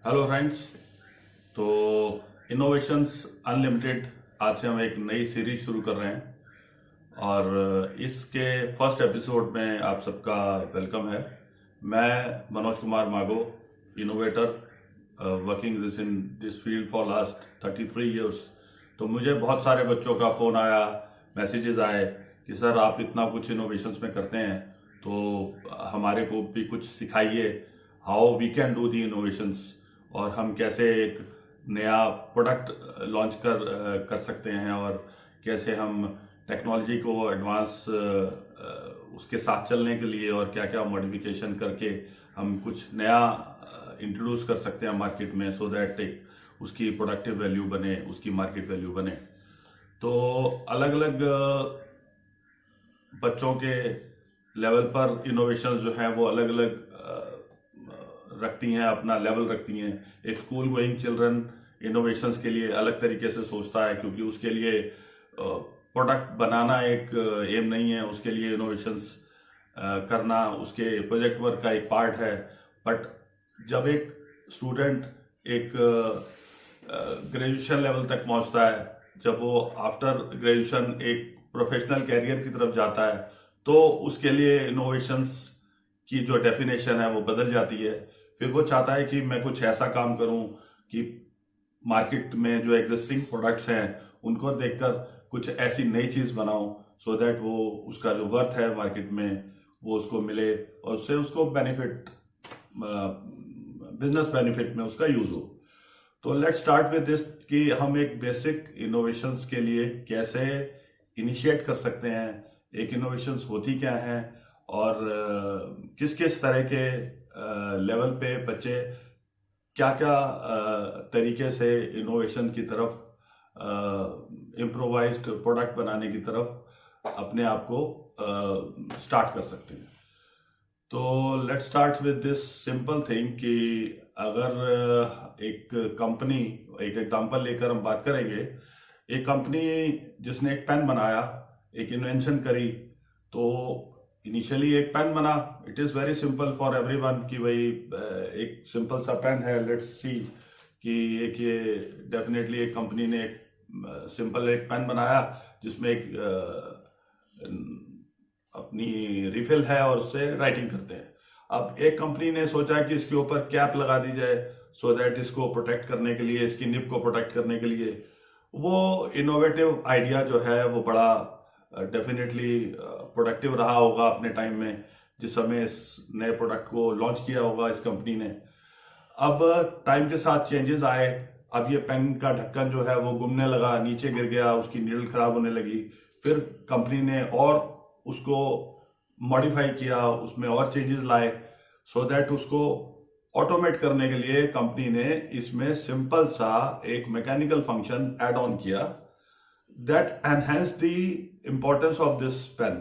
Hello friends. तो innovations unlimited आज से हम एक नई सीरीज शुरू कर रहे हैं और इसके फर्स्ट एपिसोड में आप सबका वेलकम है। मैं मनोज कुमार मागो, innovator working this in this field for last 33 years. तो मुझे बहुत सारे बच्चों का फ़ोन आया, मैसेजेस आए कि सर आप इतना कुछ इनोवेशंस में करते हैं तो हमारे को भी कुछ सिखाइए, how we can do the innovations और हम कैसे एक नया प्रोडक्ट लॉन्च कर सकते हैं और कैसे हम टेक्नोलॉजी को एडवांस उसके साथ चलने के लिए और क्या क्या मॉडिफिकेशन करके हम कुछ नया इंट्रोड्यूस कर सकते हैं मार्केट में, सो दैट उसकी प्रोडक्टिव वैल्यू बने, उसकी मार्केट वैल्यू बने। तो अलग अलग बच्चों के लेवल पर इनोवेशंस जो है वो अलग अलग रखती हैं, अपना लेवल रखती हैं। एक स्कूल गोइंग चिल्ड्रन इनोवेशंस के लिए अलग तरीके से सोचता है, क्योंकि उसके लिए प्रोडक्ट बनाना एक एम नहीं है, उसके लिए इनोवेशंस करना उसके प्रोजेक्ट वर्क का एक पार्ट है। बट जब एक स्टूडेंट एक ग्रेजुएशन लेवल तक पहुंचता है, जब वो आफ्टर ग्रेजुएशन एक प्रोफेशनल कैरियर की तरफ जाता है, तो उसके लिए इनोवेशंस की जो डेफिनेशन है वो बदल जाती है। फिर वो चाहता है कि मैं कुछ ऐसा काम करूं कि मार्केट में जो एग्जिस्टिंग प्रोडक्ट्स हैं उनको देखकर कुछ ऐसी नई चीज बनाऊं, सो दैट वो उसका जो वर्थ है मार्केट में वो उसको मिले और उससे उसको बेनिफिट, बिजनेस बेनिफिट में उसका यूज हो। तो लेट्स स्टार्ट विद दिस कि हम एक बेसिक इनोवेशंस के लिए कैसे इनिशिएट कर सकते हैं, एक इनोवेशंस होती क्या है और किस किस तरह के लेवल पे बच्चे क्या क्या तरीके से इनोवेशन की तरफ, इम्प्रोवाइज्ड प्रोडक्ट बनाने की तरफ अपने आप को स्टार्ट कर सकते हैं। तो let's start with this simple thing कि अगर एक कंपनी, एक एग्जांपल लेकर हम बात करेंगे, एक कंपनी जिसने एक पेन बनाया, एक इन्वेंशन करी, तो इनिशियली एक पेन बना। It is very simple for everyone कि भाई एक सिंपल सा पेन है, लेट्स सी कि एक ये डेफिनेटली एक कंपनी ने एक सिंपल एक पेन बनाया जिसमें एक अपनी रिफिल है और उससे राइटिंग करते हैं। अब एक कंपनी ने सोचा कि इसके ऊपर कैप लगा दी जाए, सो दैट इसको प्रोटेक्ट करने के लिए, इसकी निब को प्रोटेक्ट करने के लिए। वो इनोवेटिव आइडिया जो है वो बड़ा डेफिनेटली प्रोडक्टिव रहा होगा अपने टाइम में, जिस समय इस नए प्रोडक्ट को लॉन्च किया होगा इस कंपनी ने। अब टाइम के साथ चेंजेस आए, अब ये पेन का ढक्कन जो है वो घूमने लगा, नीचे गिर गया, उसकी नीडल खराब होने लगी। फिर कंपनी ने और उसको मॉडिफाई किया, उसमें और चेंजेस लाए, सो दैट उसको ऑटोमेट करने के लिए कंपनी ने इसमें सिंपल सा एक मैकेनिकल फंक्शन एड ऑन किया that enhance the importance of this pen,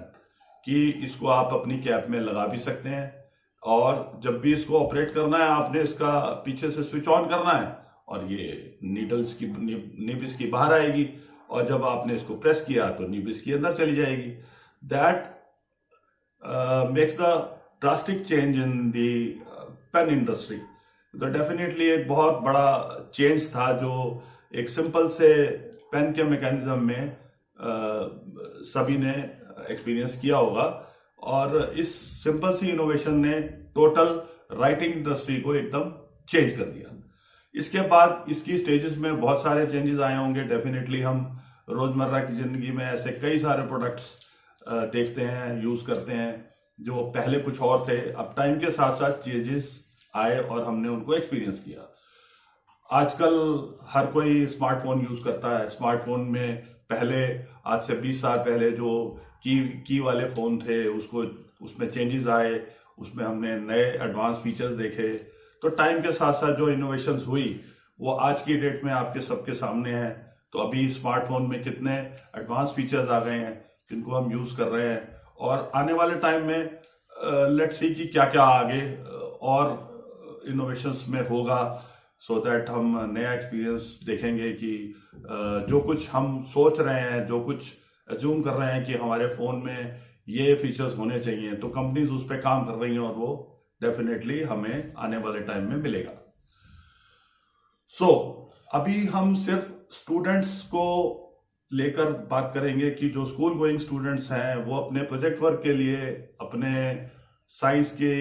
कि इसको आप अपनी कैप में लगा भी सकते हैं और जब भी इसको ऑपरेट करना है आपने इसका पीछे से स्विच ऑन करना है और ये नीडल्स की निब इसकी बाहर आएगी और जब आपने इसको प्रेस किया तो निब इसकी अंदर चली जाएगी। That makes the drastic change in the pen industry. तो डेफिनेटली एक बहुत बड़ा चेंज था जो एक सिंपल से पेन के मैकेनिज्म में सभी ने एक्सपीरियंस किया होगा और इस सिंपल सी इनोवेशन ने टोटल राइटिंग इंडस्ट्री को एकदम चेंज कर दिया। इसके बाद इसकी स्टेजेस में बहुत सारे चेंजेस आए होंगे। डेफिनेटली हम रोजमर्रा की जिंदगी में ऐसे कई सारे प्रोडक्ट्स देखते हैं, यूज करते हैं जो पहले कुछ और थे। अब टाइम के साथ साथ चेंजेस आए और हमने उनको एक्सपीरियंस किया। आजकल हर कोई स्मार्टफोन यूज करता है। स्मार्टफोन में पहले आज से 20 साल पहले जो की वाले फोन थे उसमें चेंजेस आए, उसमें हमने नए एडवांस फीचर्स देखे। तो टाइम के साथ साथ जो इनोवेशंस हुई वो आज की डेट में आपके सबके सामने है। तो अभी स्मार्टफोन में कितने एडवांस फीचर्स आ गए हैं जिनको हम यूज कर रहे हैं और आने वाले टाइम में लेट्स सी कि क्या क्या आगे और इनोवेशंस में होगा, सो दैट हम नया एक्सपीरियंस देखेंगे कि जो कुछ हम सोच रहे हैं, जो कुछ अज्यूम कर रहे हैं कि हमारे फोन में ये फीचर्स होने चाहिए, तो कंपनीज उस पर काम कर रही हैं और वो डेफिनेटली हमें आने वाले टाइम में मिलेगा। सो अभी हम सिर्फ स्टूडेंट्स को लेकर बात करेंगे कि जो स्कूल गोइंग स्टूडेंट्स हैं वो अपने प्रोजेक्ट वर्क के लिए, अपने साइंस के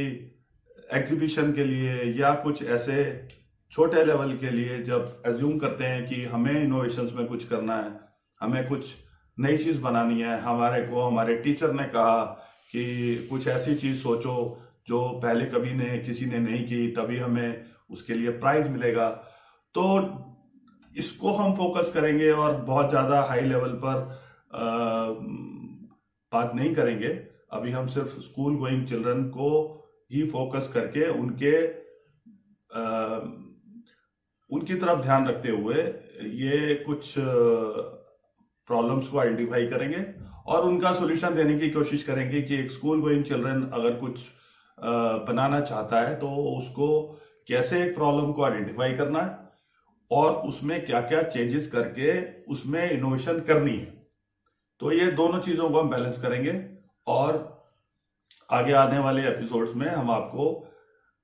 एग्जीबिशन के लिए या कुछ ऐसे छोटे लेवल के लिए जब एज्यूम करते हैं कि हमें इनोवेशंस में कुछ करना है, हमें कुछ नई चीज बनानी है, हमारे टीचर ने कहा कि कुछ ऐसी चीज सोचो जो पहले किसी ने नहीं की, तभी हमें उसके लिए प्राइज मिलेगा। तो इसको हम फोकस करेंगे और बहुत ज्यादा हाई लेवल पर बात नहीं करेंगे। अभी हम सिर्फ स्कूल गोइंग चिल्ड्रन को ही फोकस करके उनकी तरफ ध्यान रखते हुए ये कुछ प्रॉब्लम्स को आइडेंटिफाई करेंगे और उनका सॉल्यूशन देने की कोशिश करेंगे कि एक स्कूल गोइंग चिल्ड्रन अगर कुछ बनाना चाहता है तो उसको कैसे एक प्रॉब्लम को आइडेंटिफाई करना है और उसमें क्या क्या चेंजेस करके उसमें इनोवेशन करनी है। तो ये दोनों चीजों को हम बैलेंस करेंगे और आगे आने वाले एपिसोड्स में हम आपको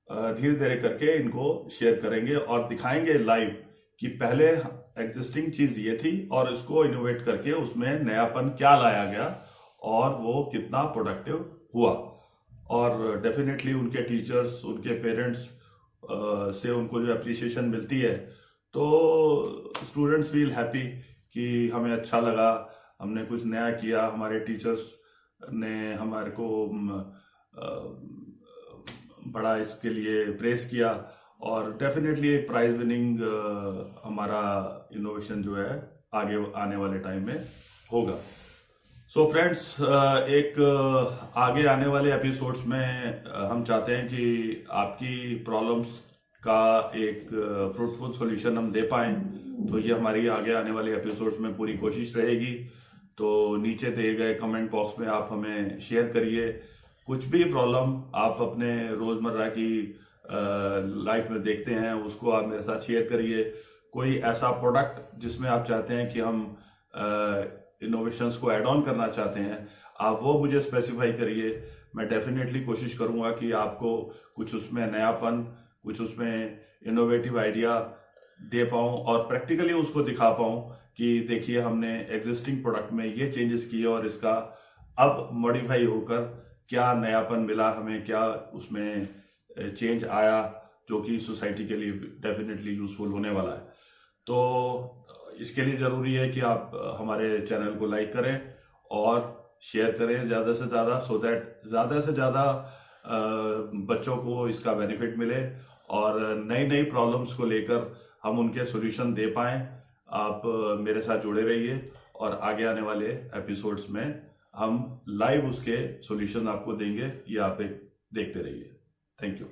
धीरे धीरे करके इनको शेयर करेंगे और दिखाएंगे लाइव कि पहले एग्जिस्टिंग चीज ये थी और इसको इनोवेट करके उसमें नयापन क्या लाया गया और वो कितना प्रोडक्टिव हुआ। और डेफिनेटली उनके टीचर्स, उनके पेरेंट्स से उनको जो अप्रिसिएशन मिलती है तो स्टूडेंट्स फील हैप्पी कि हमें अच्छा लगा, हमने कुछ नया किया, हमारे टीचर्स ने हमारे को बड़ा इसके लिए प्रेस किया और डेफिनेटली एक प्राइज विनिंग हमारा इनोवेशन जो है आगे आने वाले टाइम में होगा। सो फ्रेंड्स, एक आगे आने वाले एपिसोड्स में हम चाहते हैं कि आपकी प्रॉब्लम्स का एक फ्रूटफुल सॉल्यूशन हम दे पाएं। तो ये हमारी आगे आने वाले एपिसोड्स में पूरी कोशिश रहेगी। तो नीचे दिए गए कमेंट बॉक्स में आप हमें शेयर करिए कुछ भी प्रॉब्लम आप अपने रोजमर्रा की लाइफ में देखते हैं, उसको आप मेरे साथ शेयर करिए। कोई ऐसा प्रोडक्ट जिसमें आप चाहते हैं कि हम इनोवेशंस को ऐड ऑन करना चाहते हैं, आप वो मुझे स्पेसिफाई करिए। मैं डेफिनेटली कोशिश करूंगा कि आपको कुछ उसमें नयापन, कुछ उसमें इनोवेटिव आइडिया दे पाऊं और प्रैक्टिकली उसको दिखा पाऊं कि देखिए हमने एग्जिस्टिंग प्रोडक्ट में ये चेंजेस किए और इसका अब मॉडिफाई होकर क्या नयापन मिला, हमें क्या उसमें चेंज आया जो कि सोसाइटी के लिए डेफिनेटली यूजफुल होने वाला है। तो इसके लिए जरूरी है कि आप हमारे चैनल को लाइक करें और शेयर करें ज्यादा से ज्यादा, सो दैट ज्यादा से ज्यादा बच्चों को इसका बेनिफिट मिले और नई नई प्रॉब्लम्स को लेकर हम उनके सॉल्यूशन दे पाएं। आप मेरे साथ जुड़े रहिए और आगे आने वाले एपिसोड्स में हम लाइव उसके सॉल्यूशन आपको देंगे, ये आप देखते रहिए। Thank you.